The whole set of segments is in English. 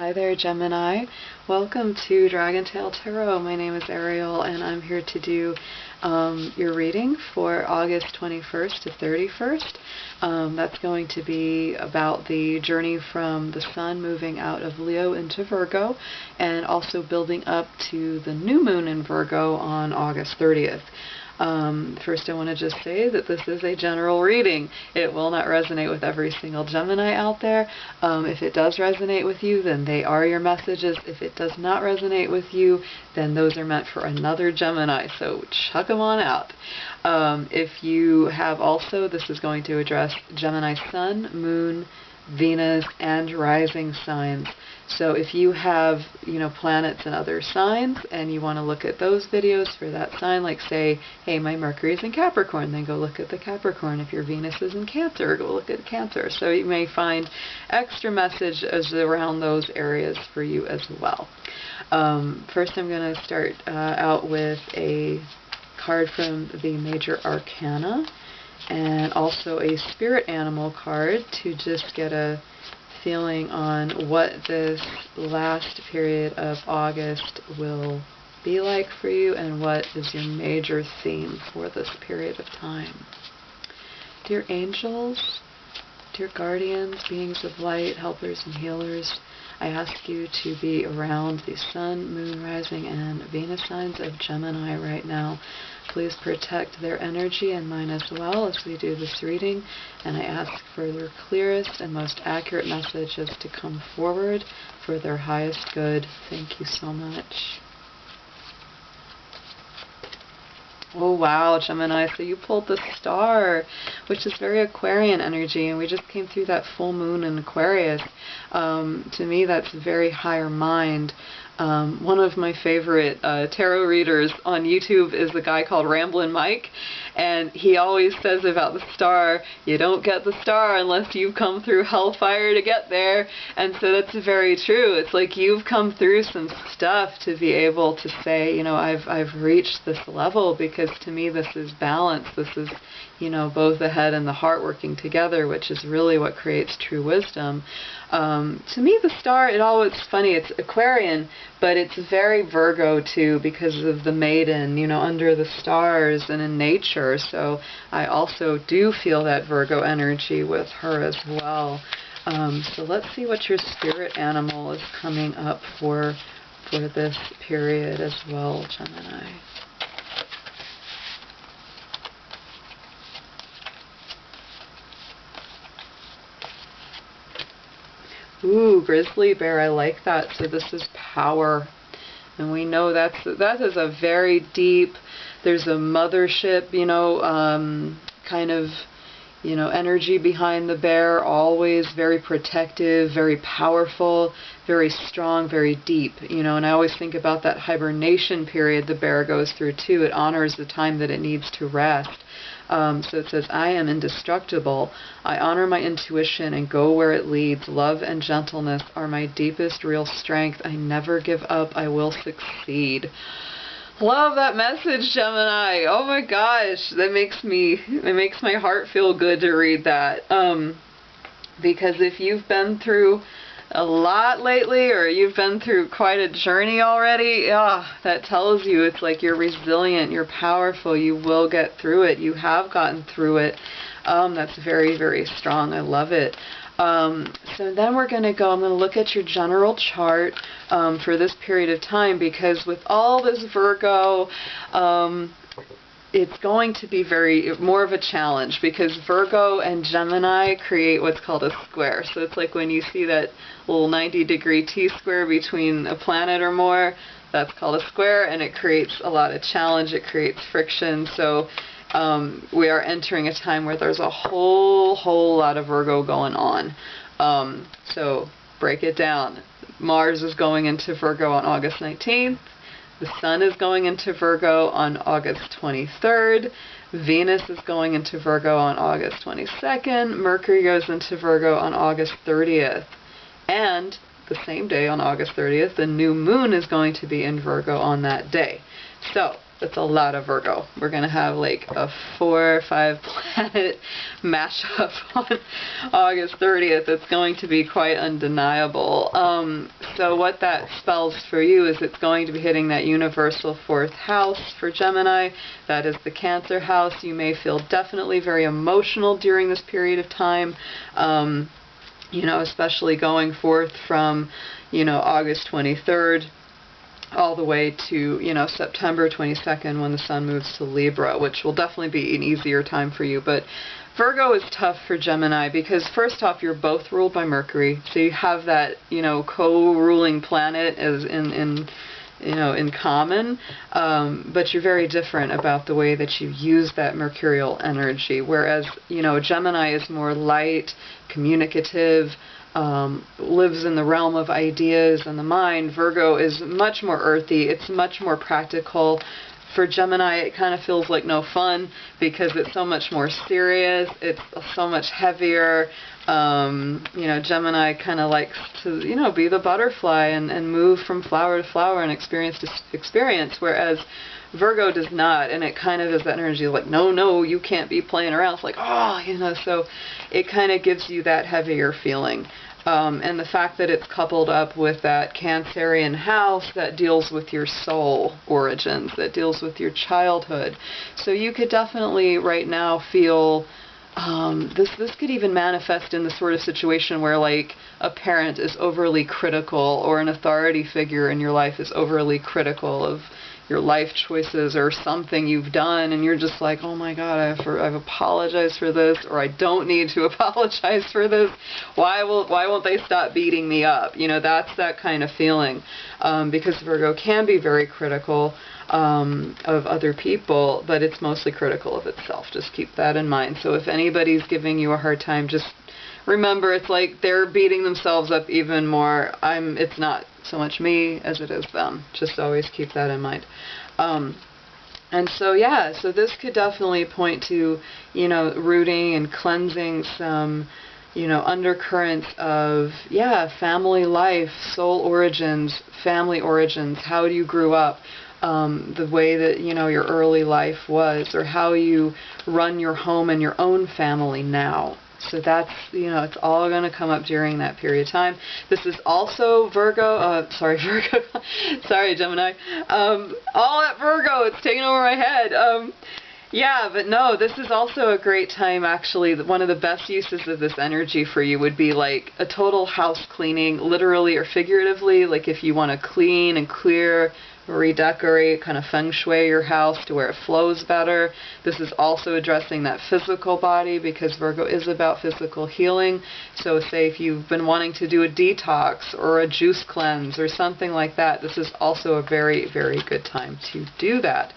Hi there, Gemini. Welcome to Dragon Tail Tarot. My name is Ariel, and I'm here to do your reading for August 21st to 31st. That's going to be about the journey from the Sun moving out of Leo into Virgo, and also building up to the new moon in Virgo on August 30th. First, I want to just say that this is a general reading. It will not resonate with every single Gemini out there. If it does resonate with you, then they are your messages. If it does not resonate with you, then those are meant for another Gemini, so chuck them on out. If you have also, this is going to address Gemini Sun, Moon, Venus, and rising signs. So if you have, planets in other signs and you want to look at those videos for that sign, like say, hey, my Mercury is in Capricorn, then go look at the Capricorn. If your Venus is in Cancer, go look at Cancer. So you may find extra messages around those areas for you as well. First, I'm going to start out with a card from the Major Arcana, and also a spirit animal card to just get a feeling on what this last period of August will be like for you and what is your major theme for this period of time. Dear angels, dear guardians, beings of light, helpers and healers, I ask you to be around the Sun, Moon, Rising, and Venus signs of Gemini right now. Please protect their energy and mine as well as we do this reading, and I ask for their clearest and most accurate messages to come forward for their highest good. Thank you so much. Oh wow, Gemini, so you pulled the Star, which is very Aquarian energy, and we just came through that full moon in Aquarius. To me, that's very higher mind. One of my favorite tarot readers on YouTube is a guy called Ramblin' Mike, and he always says about the star, you don't get the star unless you've come through hellfire to get there. And so that's very true. It's like you've come through some stuff to be able to say, I've reached this level, because to me this is balance. This is, both the head and the heart working together, which is really what creates true wisdom. To me, the star, it's funny, it's Aquarian, but it's very Virgo too, because of the maiden, under the stars and in nature. So I also do feel that Virgo energy with her as well. So let's see what your spirit animal is coming up for this period as well, Gemini. Ooh, grizzly bear, I like that. So this is power. And we know that is a very deep, there's a mothership, kind of, energy behind the bear, always very protective, very powerful, very strong, very deep, and I always think about that hibernation period the bear goes through too. It honors the time that it needs to rest. So it says, I am indestructible. I honor my intuition and go where it leads. Love and gentleness are my deepest real strength. I never give up. I will succeed. Love that message, Gemini. Oh my gosh, it makes my heart feel good to read that. Because if you've been through a lot lately, or you've been through quite a journey already, that tells you it's like you're resilient, you're powerful, you will get through it, you have gotten through it. That's very, very strong. I love it. So then I'm going to look at your general chart for this period of time, because with all this Virgo, it's going to be more of a challenge, because Virgo and Gemini create what's called a square. So it's like when you see that little 90-degree T-square between a planet or more, that's called a square, and it creates a lot of challenge, it creates friction. So we are entering a time where there's a whole lot of Virgo going on. So break it down. Mars is going into Virgo on August 19th. The Sun is going into Virgo on August 23rd. Venus is going into Virgo on August 22nd. Mercury goes into Virgo on August 30th. And the same day, on August 30th, the new moon is going to be in Virgo on that day. So That's a lot of Virgo. We're going to have like a 4 or 5 planet mashup on August 30th. It's going to be quite undeniable. So what that spells for you is it's going to be hitting that universal 4th house for Gemini. That is the Cancer house. You may feel definitely very emotional during this period of time. You know, especially going forth from, you know, August 23rd all the way to, you know, September 22nd when the Sun moves to Libra, which will definitely be an easier time for you. But Virgo is tough for Gemini because, first off, you're both ruled by Mercury, so you have that, you know, co-ruling planet as in common, but you're very different about the way that you use that mercurial energy, whereas, you know, Gemini is more light, communicative, lives in the realm of ideas and the mind. Virgo is much more earthy. It's much more practical. For Gemini, it kind of feels like no fun because it's so much more serious. It's so much heavier. You know, Gemini kind of likes to, you know, be the butterfly and move from flower to flower and experience to experience, whereas Virgo does not, and it kind of is that energy like, no, you can't be playing around. It's like, oh, you know, so it kind of gives you that heavier feeling. And the fact that it's coupled up with that Cancerian house that deals with your soul origins, that deals with your childhood. So you could definitely right now feel, this could even manifest in the sort of situation where, like, a parent is overly critical or an authority figure in your life is overly critical of your life choices or something you've done, and you're just like, oh my God, I've apologized for this, or I don't need to apologize for this. Why won't they stop beating me up? You know, that's that kind of feeling, because Virgo can be very critical of other people, but it's mostly critical of itself. Just keep that in mind. So if anybody's giving you a hard time, just remember, it's like they're beating themselves up even more. It's not so much me as it is them. Just always keep that in mind. And so, yeah, so this could definitely point to, you know, rooting and cleansing some, you know, undercurrents of, yeah, family life, soul origins, family origins, how you grew up, the way that, you know, your early life was, or how you run your home and your own family now. So that's, you know, it's all going to come up during that period of time. This is also Virgo, sorry Gemini, all at Virgo, it's taking over my head. Yeah, but no, this is also a great time, actually. One of the best uses of this energy for you would be like a total house cleaning, literally or figuratively, like if you want to clean and clear, redecorate, kind of feng shui your house to where it flows better. This is also addressing that physical body because Virgo is about physical healing. So say if you've been wanting to do a detox or a juice cleanse or something like that, this is also a very, very good time to do that.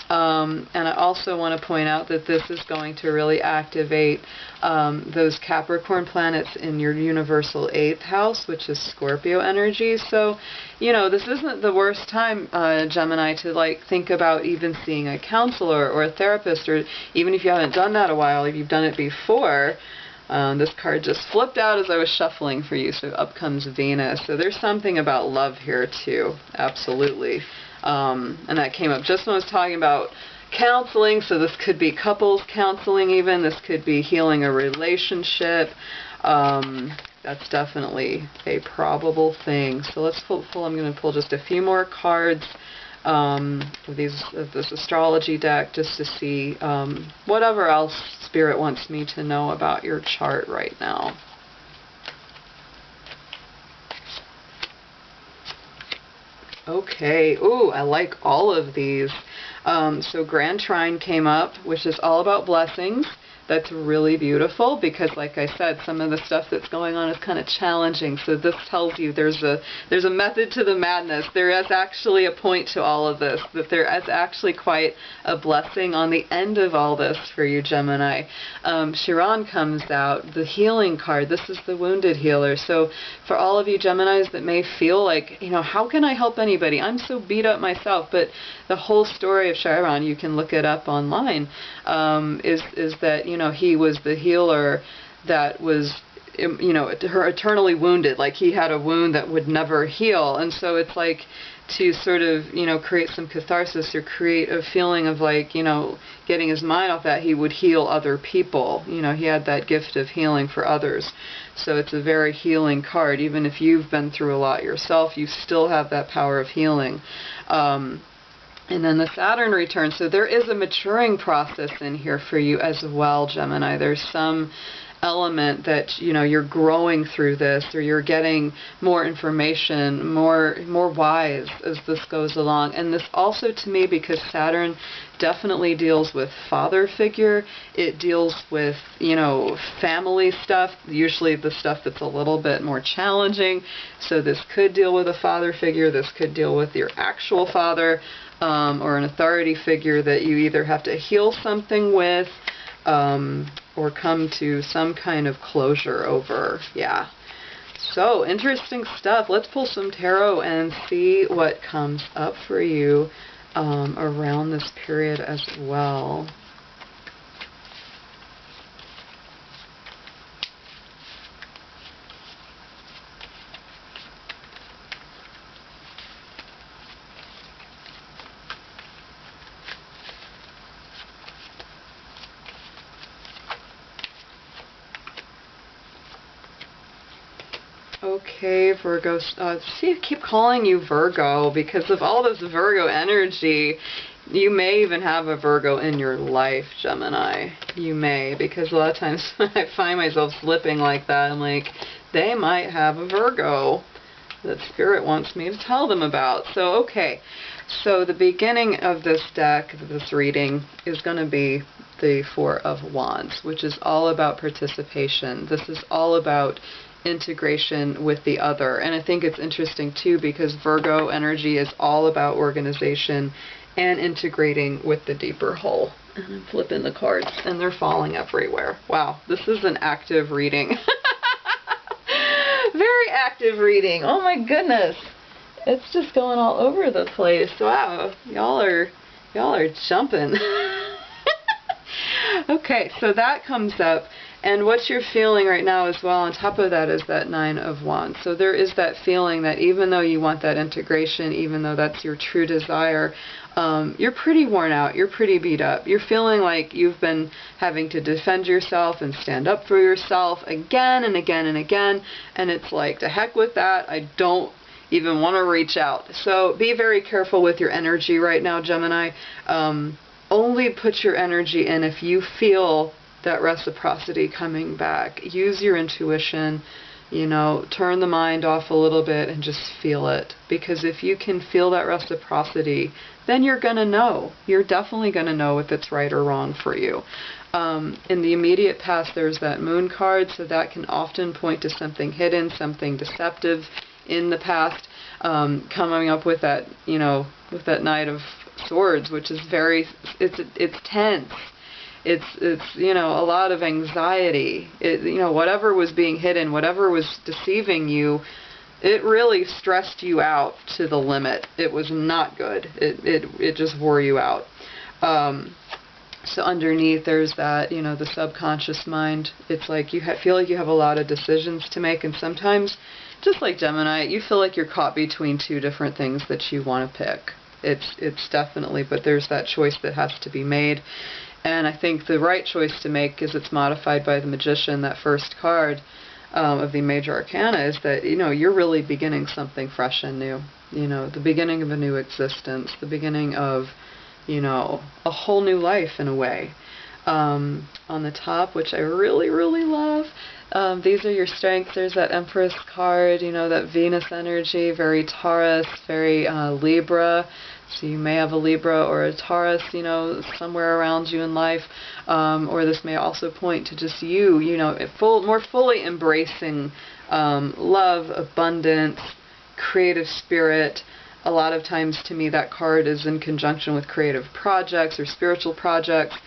And I also want to point out that this is going to really activate those Capricorn planets in your universal 8th house, which is Scorpio energy. So, you know, this isn't the worst time, Gemini, to like think about even seeing a counselor or a therapist, or even if you haven't done that a while, if you've done it before. This card just flipped out as I was shuffling for you, so up comes Venus. So there's something about love here too, absolutely. And that came up just when I was talking about counseling, so this could be couples counseling even, this could be healing a relationship. That's definitely a probable thing. So let's pull, I'm going to pull just a few more cards of this astrology deck just to see whatever else Spirit wants me to know about your chart right now. Okay, ooh, I like all of these. So Grand Trine came up, which is all about blessings. That's really beautiful because, like I said, some of the stuff that's going on is kind of challenging. So this tells you there's a method to the madness. There is actually a point to all of this, that there is actually quite a blessing on the end of all this for you, Gemini. Chiron comes out, the healing card. This is the wounded healer. So for all of you Geminis that may feel like, you know, how can I help anybody? I'm so beat up myself. But the whole story of Chiron, you can look it up online, is that, you know, he was the healer that was you know, her eternally wounded, like he had a wound that would never heal. And so it's like to sort of, you know, create some catharsis or create a feeling of like, you know, getting his mind off that, he would heal other people. You know, he had that gift of healing for others. So it's a very healing card. Even if you've been through a lot yourself, you still have that power of healing. And then the Saturn return. So there is a maturing process in here for you as well, Gemini. There's some element that, you know, you're growing through this, or you're getting more information, more wise as this goes along. And this also, to me, because Saturn definitely deals with father figure, it deals with, you know, family stuff, usually the stuff that's a little bit more challenging. So this could deal with a father figure, this could deal with your actual father, or an authority figure that you either have to heal something with, or come to some kind of closure over. Yeah. So, interesting stuff. Let's pull some tarot and see what comes up for you around this period as well. Okay, Virgo. See, I keep calling you Virgo because of all this Virgo energy. You may even have a Virgo in your life, Gemini. You may, because a lot of times when I find myself slipping like that, I'm like, they might have a Virgo that Spirit wants me to tell them about. So, okay. So the beginning of this deck, this reading, is going to be the Four of Wands, which is all about participation. This is all about integration with the other. And I think it's interesting too because Virgo energy is all about organization and integrating with the deeper whole. And I'm flipping the cards and they're falling everywhere. Wow, this is an active reading. Very active reading. Oh my goodness. It's just going all over the place. Wow, y'all are jumping. Okay, so that comes up. And what you're feeling right now as well, on top of that, is that Nine of Wands. So there is that feeling that even though you want that integration, even though that's your true desire, you're pretty worn out, you're pretty beat up. You're feeling like you've been having to defend yourself and stand up for yourself again and again and again. And it's like, to heck with that, I don't even want to reach out. So be very careful with your energy right now, Gemini. Only put your energy in if you feel that reciprocity coming back. Use your intuition, you know, turn the mind off a little bit and just feel it. Because if you can feel that reciprocity, then you're going to know. You're definitely going to know if it's right or wrong for you. In the immediate past, there's that Moon card, so that can often point to something hidden, something deceptive in the past. Coming up with that, you know, with that Knight of Swords, which is very, it's tense. It's you know, a lot of anxiety. You know, whatever was being hidden, whatever was deceiving you, it really stressed you out to the limit. It was not good. It just wore you out. So underneath there's that, you know, the subconscious mind. It's like you feel like you have a lot of decisions to make, and sometimes, just like Gemini, you feel like you're caught between two different things that you want to pick. It's definitely, but there's that choice that has to be made. And I think the right choice to make, is it's modified by the Magician, that first card of the Major Arcana, is that, you know, you're really beginning something fresh and new. You know, the beginning of a new existence, the beginning of, you know, a whole new life in a way. On the top, which I really, really love, these are your strengths. There's that Empress card, you know, that Venus energy, very Taurus, very Libra. So you may have a Libra or a Taurus, you know, somewhere around you in life. Or this may also point to just you, you know, more fully embracing love, abundance, creative spirit. A lot of times, to me, that card is in conjunction with creative projects or spiritual projects.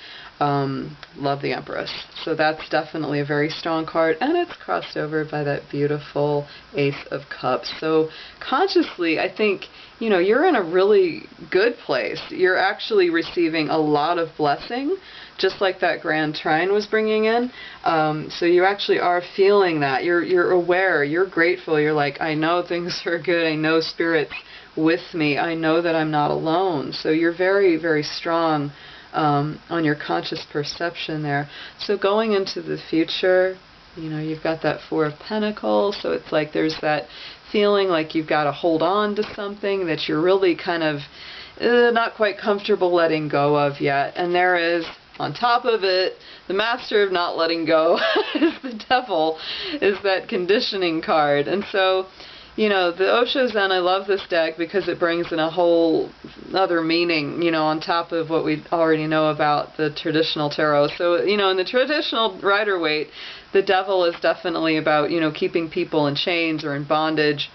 Love the Empress. So that's definitely a very strong card, and it's crossed over by that beautiful Ace of Cups. So consciously, I think, you know, you're in a really good place. You're actually receiving a lot of blessing just like that grand trine was bringing in. So you actually are feeling that. You're aware, you're grateful, you're like, I know things are good, I know Spirit's with me, I know that I'm not alone. So you're very, very strong on your conscious perception there. So going into the future, you've got that Four of Pentacles, so it's like there's that feeling like you've got to hold on to something that you're really kind of not quite comfortable letting go of yet. And there is, on top of it, the master of not letting go is the Devil, is that conditioning card. And so, the Osho Zen, I love this deck because it brings in a whole other meaning, on top of what we already know about the traditional tarot. So, in the traditional Rider-Waite, the Devil is definitely about, keeping people in chains or in bondage,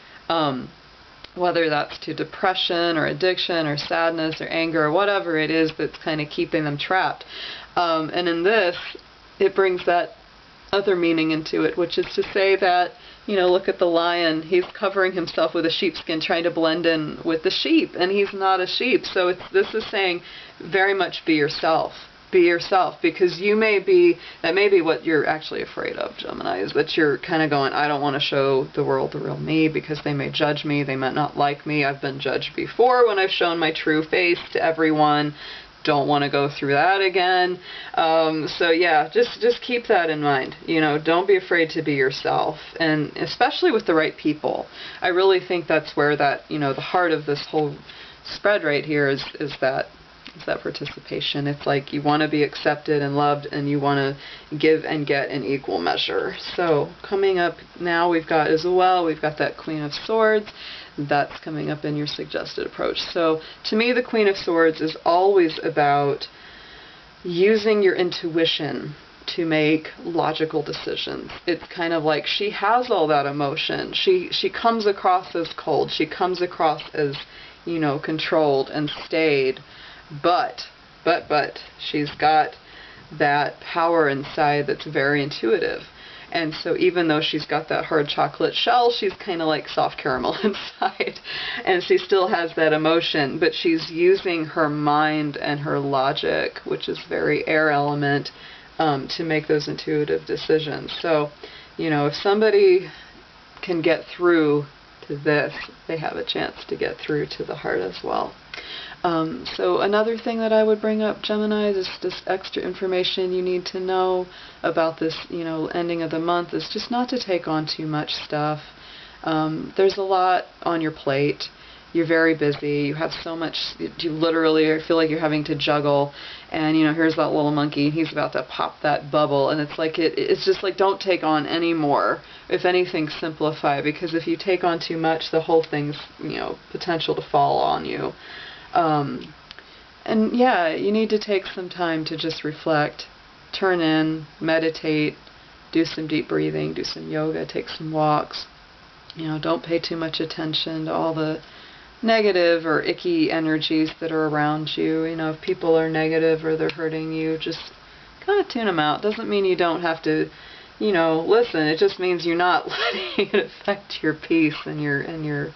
whether that's to depression or addiction or sadness or anger or whatever it is that's kind of keeping them trapped. And in this, it brings that other meaning into it, which is to say that, look at the lion. He's covering himself with a sheepskin, trying to blend in with the sheep, and he's not a sheep. So this is saying very much be yourself. Be yourself, because that may be what you're actually afraid of, Gemini, is that you're kind of going, I don't want to show the world the real me because they may judge me, they might not like me. I've been judged before when I've shown my true face to everyone. Don't want to go through that again. So yeah, just keep that in mind. Don't be afraid to be yourself, and especially with the right people. I really think that's where that, the heart of this whole spread right here is that participation. It's like you want to be accepted and loved, and you want to give and get in equal measure. So coming up now, we've got that Queen of Swords. That's coming up in your suggested approach. So to me, the Queen of Swords is always about using your intuition to make logical decisions. It's kind of like she has all that emotion. She comes across as cold. She comes across as, controlled and staid. But she's got that power inside that's very intuitive. And so even though she's got that hard chocolate shell, she's kind of like soft caramel inside. And she still has that emotion, but she's using her mind and her logic, which is very air element, to make those intuitive decisions. So, if somebody can get through to this, they have a chance to get through to the heart as well. So another thing that I would bring up, Gemini, is this extra information you need to know about this, ending of the month, is just not to take on too much stuff. There's a lot on your plate. You're very busy. You have so much. You literally feel like you're having to juggle. And, here's that little monkey, and he's about to pop that bubble. And it's like, it's just like, don't take on any more. If anything, simplify. Because if you take on too much, the whole thing's, potential to fall on you. And yeah, you need to take some time to just reflect, turn in, meditate, do some deep breathing, do some yoga, take some walks. Don't pay too much attention to all the negative or icky energies that are around you. If people are negative or they're hurting you, just kind of tune them out. Doesn't mean you don't have to, listen. It just means you're not letting it affect your peace and your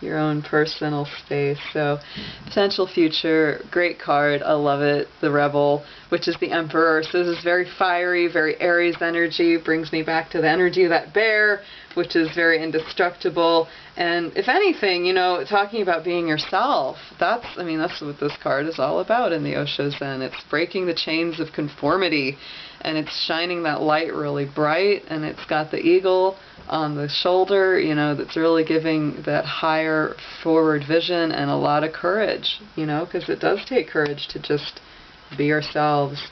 own personal space. So potential future, great card, I love it. The Rebel, which is the Emperor. So this is very fiery, very Aries energy, brings me back to the energy of that bear, which is very indestructible. And if anything, talking about being yourself, that's what this card is all about in the Osho Zen. It's breaking the chains of conformity, and it's shining that light really bright, and it's got the eagle on the shoulder, that's really giving that higher forward vision and a lot of courage, because it does take courage to just be ourselves.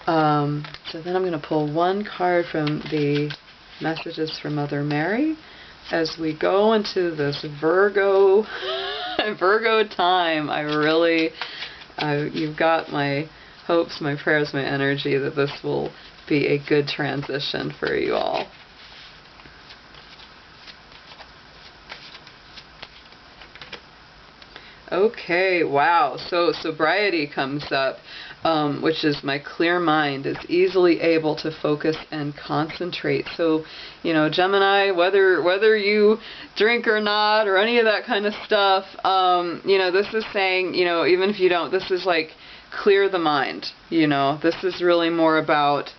So then I'm going to pull one card from the messages from Mother Mary as we go into this Virgo time. You've got my hopes, my prayers, my energy that this will be a good transition for you all. Okay, wow. So sobriety comes up, which is my clear mind is easily able to focus and concentrate. So, Gemini, whether you drink or not or any of that kind of stuff, this is saying, even if you don't, this is like clear the mind. You know, this is really more about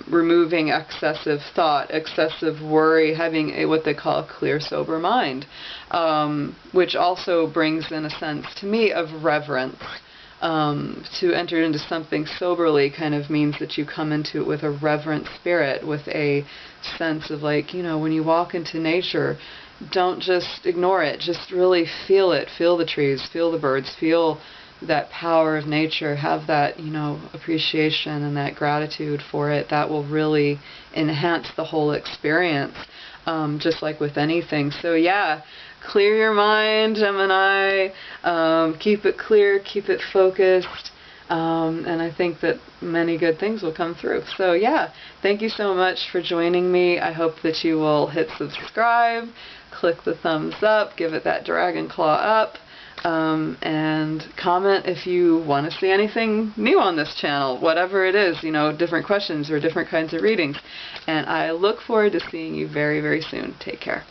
removing excessive thought, excessive worry, having what they call a clear, sober mind, which also brings in a sense to me of reverence. To enter into something soberly kind of means that you come into it with a reverent spirit, with a sense of like, you know, when you walk into nature, don't just ignore it, just really feel it, feel the trees, feel the birds, feel that power of nature, have that, you know, appreciation and that gratitude for it. That will really enhance the whole experience, just like with anything. So yeah, clear your mind, Gemini. Keep it clear, keep it focused, and I think that many good things will come through. So yeah, thank you so much for joining me. I hope that you will hit subscribe, click the thumbs up, give it that dragon claw up, and comment if you want to see anything new on this channel, whatever it is, you know, different questions or different kinds of readings. And I look forward to seeing you very, very soon. Take care.